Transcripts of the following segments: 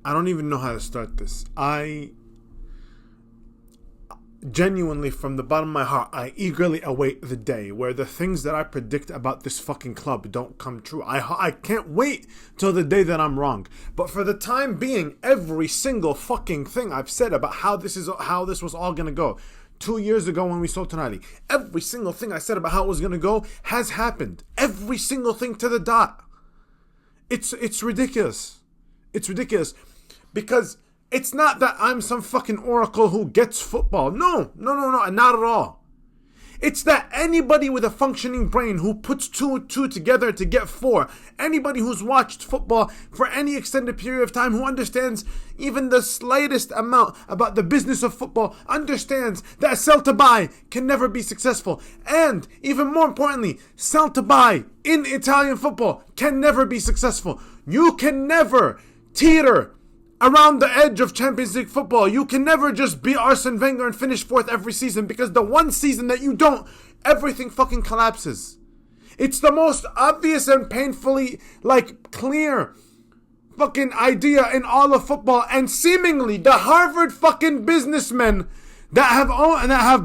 I don't even know how to start this. I genuinely, from the bottom of my heart, I eagerly await the day where the things that I predict about this fucking club don't come true. I can't wait till the day that I'm wrong. But for the time being, every single fucking thing I've said about how this was all gonna go 2 years ago when we sold Tonali, every single thing I said about how it was gonna go has happened. Every single thing to the dot. It's ridiculous. It's ridiculous because it's not that I'm some fucking oracle who gets football. No, not at all. It's that anybody with a functioning brain who puts two and two together to get four, anybody who's watched football for any extended period of time, who understands even the slightest amount about the business of football, understands that sell to buy can never be successful. And even more importantly, sell to buy in Italian football can never be successful. You can never teeter around the edge of Champions League football. You can never just be Arsene Wenger and finish fourth every season, because the one season that you don't, everything fucking collapses. It's the most obvious and painfully, clear fucking idea in all of football, and seemingly the Harvard fucking businessmen that have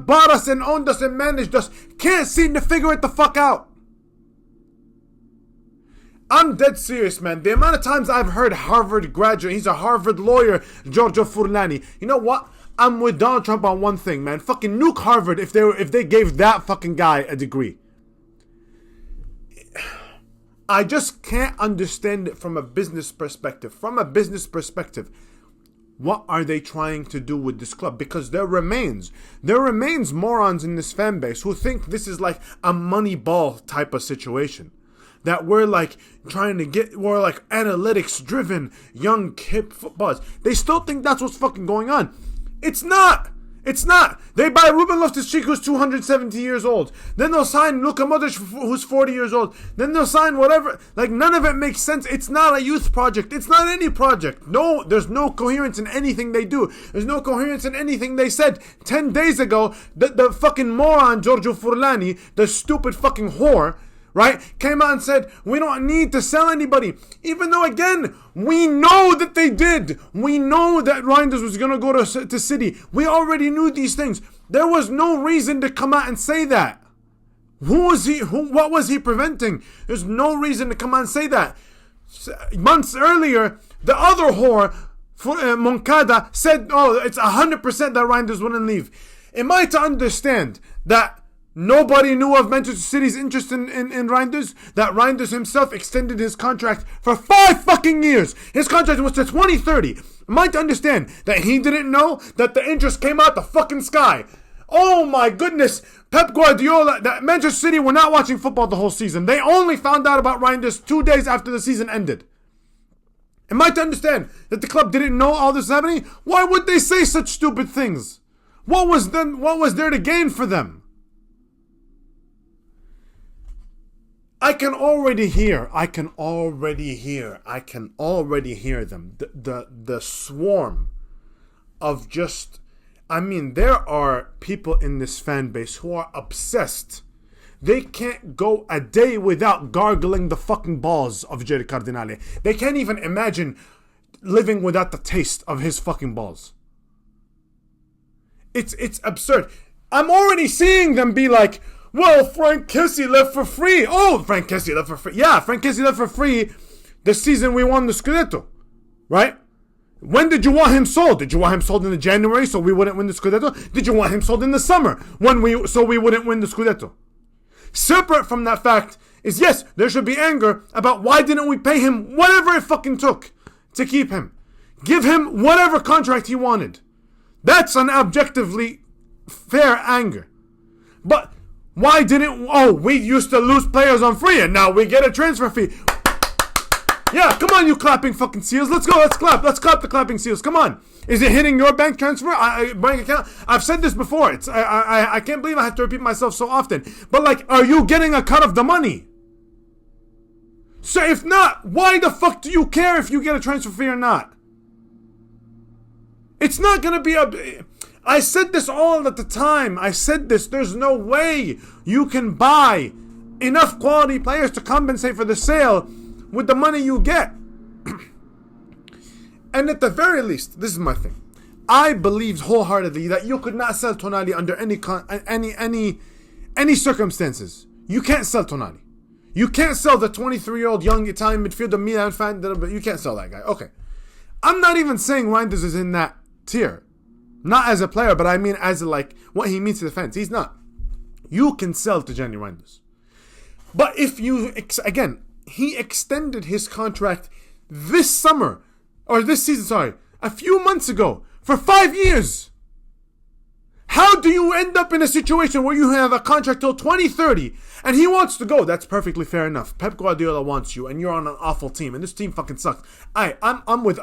bought us and owned us and managed us can't seem to figure it the fuck out. I'm dead serious, man. The amount of times I've heard Harvard graduate, he's a Harvard lawyer, Giorgio Furlani. You know what? I'm with Donald Trump on one thing, man. Fucking nuke Harvard if they gave that fucking guy a degree. I just can't understand it from a business perspective. From a business perspective, what are they trying to do with this club? Because there remains morons in this fan base who think this is like a money ball type of situation. That we're analytics driven young hip footballers. They still think that's what's fucking going on. It's not. They buy Ruben Loftus-Cheek, who's 270 years old. Then they'll sign Luka Modric, who's 40 years old. Then they'll sign whatever. None of it makes sense. It's not a youth project. It's not any project. No, there's no coherence in anything they do. There's no coherence in anything they said 10 days ago. The fucking moron Giorgio Furlani, the stupid fucking whore, right, came out and said, we don't need to sell anybody. Even though, again, we know that they did. We know that Reinders was going to go to City. We already knew these things. There was no reason to come out and say that. What was he preventing? There's no reason to come out and say that. Months earlier, the other whore, Moncada, said, it's 100% that Reinders wouldn't leave. Am I to understand that nobody knew of Manchester City's interest in Reinders? That Reinders himself extended his contract for 5 fucking years. His contract was to 2030. Am I to understand that he didn't know that the interest came out the fucking sky? Oh my goodness. Pep Guardiola, that Manchester City were not watching football the whole season. They only found out about Reinders 2 days after the season ended. Am I to understand that the club didn't know all this happening? Why would they say such stupid things? What was there to gain for them? I can already hear them. The swarm of just, there are people in this fan base who are obsessed. They can't go a day without gargling the fucking balls of Jerry Cardinale. They can't even imagine living without the taste of his fucking balls. It's absurd. I'm already seeing them be like, well, Frank Kessie left for free. Oh, Frank Kessie left for free. Yeah, Frank Kessie left for free the season we won the Scudetto, right? When did you want him sold? Did you want him sold in the January so we wouldn't win the Scudetto? Did you want him sold in the summer so we wouldn't win the Scudetto? Separate from that fact is, yes, there should be anger about why didn't we pay him whatever it fucking took to keep him. Give him whatever contract he wanted. That's an objectively fair anger. But why we used to lose players on free and now we get a transfer fee. Yeah, come on, you clapping fucking seals. Let's go, let's clap the clapping seals. Come on. Is it hitting your bank transfer? Bank account? I've said this before. I can't believe I have to repeat myself so often. But are you getting a cut of the money? So if not, why the fuck do you care if you get a transfer fee or not? It's not going to be I said this all at the time. There's no way you can buy enough quality players to compensate for the sale with the money you get. And at the very least, this is my thing. I believe wholeheartedly that you could not sell Tonali under any circumstances. You can't sell Tonali. You can't sell the 23-year-old young Italian midfielder Milan fan. You can't sell that guy. Okay. I'm not even saying Reinders is in that tier. Not as a player, but I mean as like what he means to the fans. He's not. You can sell to Jenny Reinders. But if you, again, he extended his contract this summer, or this season, sorry, a few months ago, for 5 years. How do you end up in a situation where you have a contract till 2030 and he wants to go? That's perfectly fair enough. Pep Guardiola wants you and you're on an awful team and this team fucking sucks. I'm with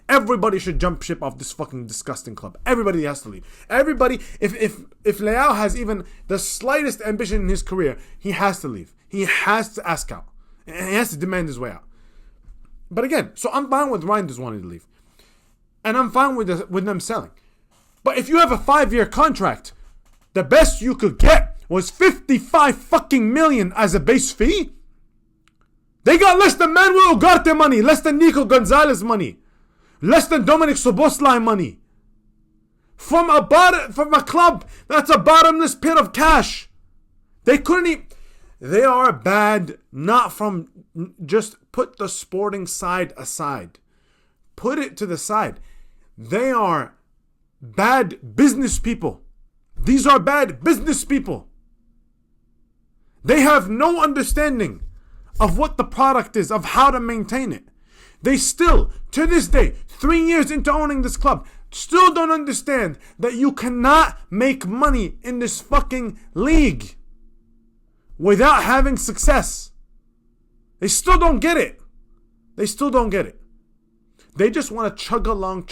everybody should jump ship off this fucking disgusting club. Everybody has to leave. Everybody, if Leao has even the slightest ambition in his career, he has to leave. He has to ask out. And he has to demand his way out. But again, so I'm fine with Reinders wanting to leave. And I'm fine with them selling. But if you have a 5-year contract, the best you could get was 55 fucking million as a base fee. They got less than Manuel Ugarte money, less than Nico Gonzalez money, less than Dominic Szoboszlai money. From a club that's a bottomless pit of cash. They couldn't even. They are bad, not from. Just put the sporting side aside. Put it to the side. They are bad business people. These are bad business people. They have no understanding of what the product is, of how to maintain it. They still, to this day, 3 years into owning this club, still don't understand that you cannot make money in this fucking league without having success. They still don't get it. They still don't get it. They just want to chug along,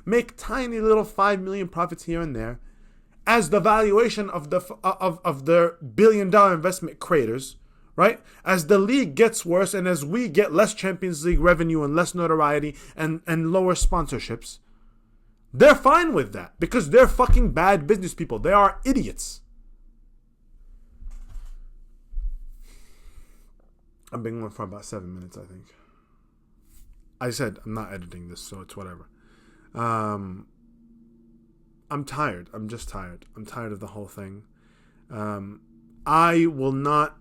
make tiny little 5 million profits here and there as the valuation of their billion-dollar investment creators, right? As the league gets worse and as we get less Champions League revenue and less notoriety and lower sponsorships, they're fine with that because they're fucking bad business people. They are idiots. I've been going for about 7 minutes, I think. I said I'm not editing this, so it's whatever. I'm tired. I'm just tired. I'm tired of the whole thing. I will not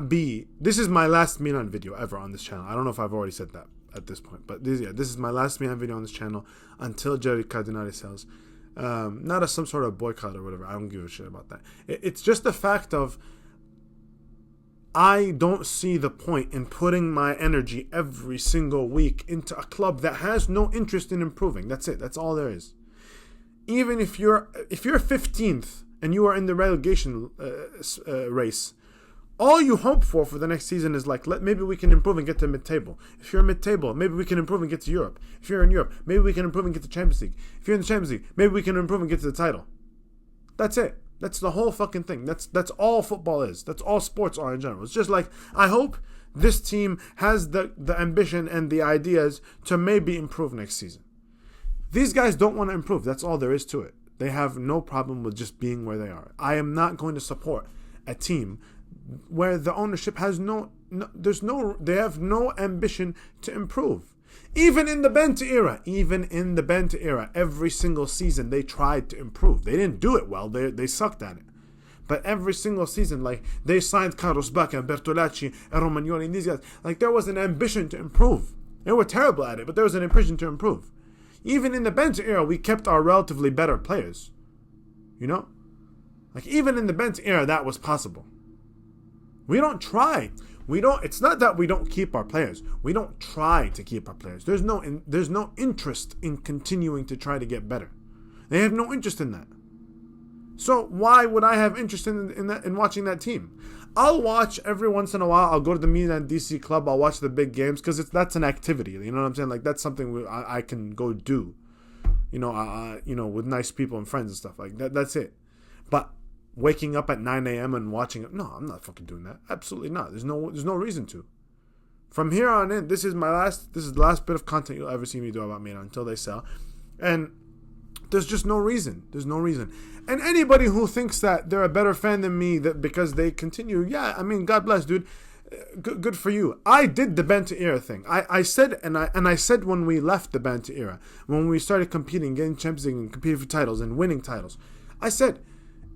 be. This is my last Milan video ever on this channel. I don't know if I've already said that at this point, but this is my last Milan video on this channel until Jerry Cardinale sells. Not as some sort of boycott or whatever. I don't give a shit about that. It's just the fact of I don't see the point in putting my energy every single week into a club that has no interest in improving. That's it. That's all there is. Even if you're 15th and you are in the relegation race, all you hope for the next season is like, maybe we can improve and get to mid-table. If you're mid-table, maybe we can improve and get to Europe. If you're in Europe, maybe we can improve and get to Champions League. If you're in the Champions League, maybe we can improve and get to the title. That's it. That's the whole fucking thing. That's all football is. That's all sports are in general. It's just like, I hope this team has the ambition and the ideas to maybe improve next season. These guys don't want to improve. That's all there is to it. They have no problem with just being where they are. I am not going to support a team where the ownership has they have no ambition to improve. Even in the Benta era, every single season they tried to improve. They didn't do it well. They sucked at it. But every single season, like, they signed Carlos Bacca and Bertolacci and Romagnoli and these guys. Like, there was an ambition to improve. They were terrible at it, but there was an ambition to improve. Even in the Benta era, we kept our relatively better players. You know? Like, even in the Benta era, that was possible. We don't try. It's not that we don't keep our players. We don't try to keep our players. There's no interest in continuing to try to get better. They have no interest in that. So why would I have interest in watching that team? I'll watch every once in a while. I'll go to the Milan DC club. I'll watch the big games because that's an activity. You know what I'm saying? Like, that's something I can go do. With nice people and friends and stuff like that. That's it. But waking up at 9 a.m. and watching it, no, I'm not fucking doing that. Absolutely not. There's no reason to. From here on in, this is the last bit of content you'll ever see me do about Milan until they sell. And there's just no reason. There's no reason. And anybody who thinks that they're a better fan than me because they continue, yeah, I mean, God bless, dude. Good for you. I did the banter era thing. I said I said when we left the banter era, when we started competing, getting Champions League and competing for titles and winning titles, I said,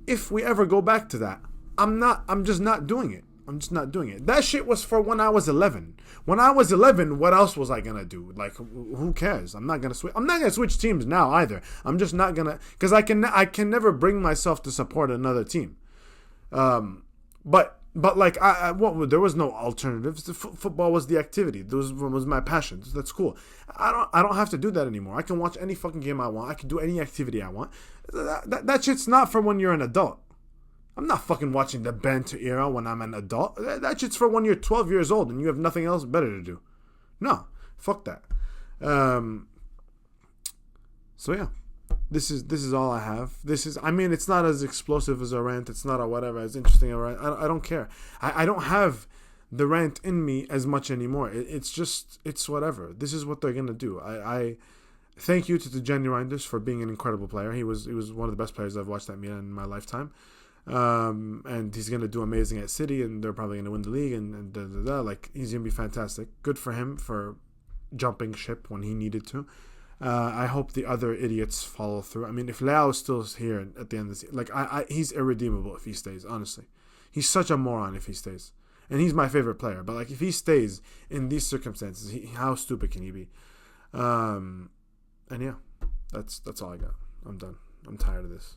if we ever go back to that, I'm just not doing it. I'm just not doing it. That shit was for when I was 11. When I was 11, what else was I gonna do? Like, who cares? I'm not gonna switch. I'm not gonna switch teams now either. I'm just not gonna, because I can never bring myself to support another team. But like there was no alternatives. Football was the activity. Those was my passion. That's cool. I don't have to do that anymore. I can watch any fucking game I want. I can do any activity I want. That shit's not for when you're an adult. I'm not fucking watching the banter era when I'm an adult. That shit's for when you're 12 years old and you have nothing else better to do. No, fuck that. So yeah, this is all I have. I mean, it's not as explosive as a rant. It's not a whatever, as interesting a rant. I don't care. I don't have the rant in me as much anymore. It's whatever. This is what they're gonna do. I thank you to the Jenny Reinders for being an incredible player. He was one of the best players I've watched at Milan in my lifetime. And he's gonna do amazing at City, and they're probably gonna win the league, and like, he's gonna be fantastic. Good for him for jumping ship when he needed to. I hope the other idiots follow through. I mean, if Leao is still here at the end of the season, like, he's irredeemable if he stays. Honestly, he's such a moron if he stays, and he's my favorite player. But like, if he stays in these circumstances, how stupid can he be? And yeah, that's all I got. I'm done. I'm tired of this.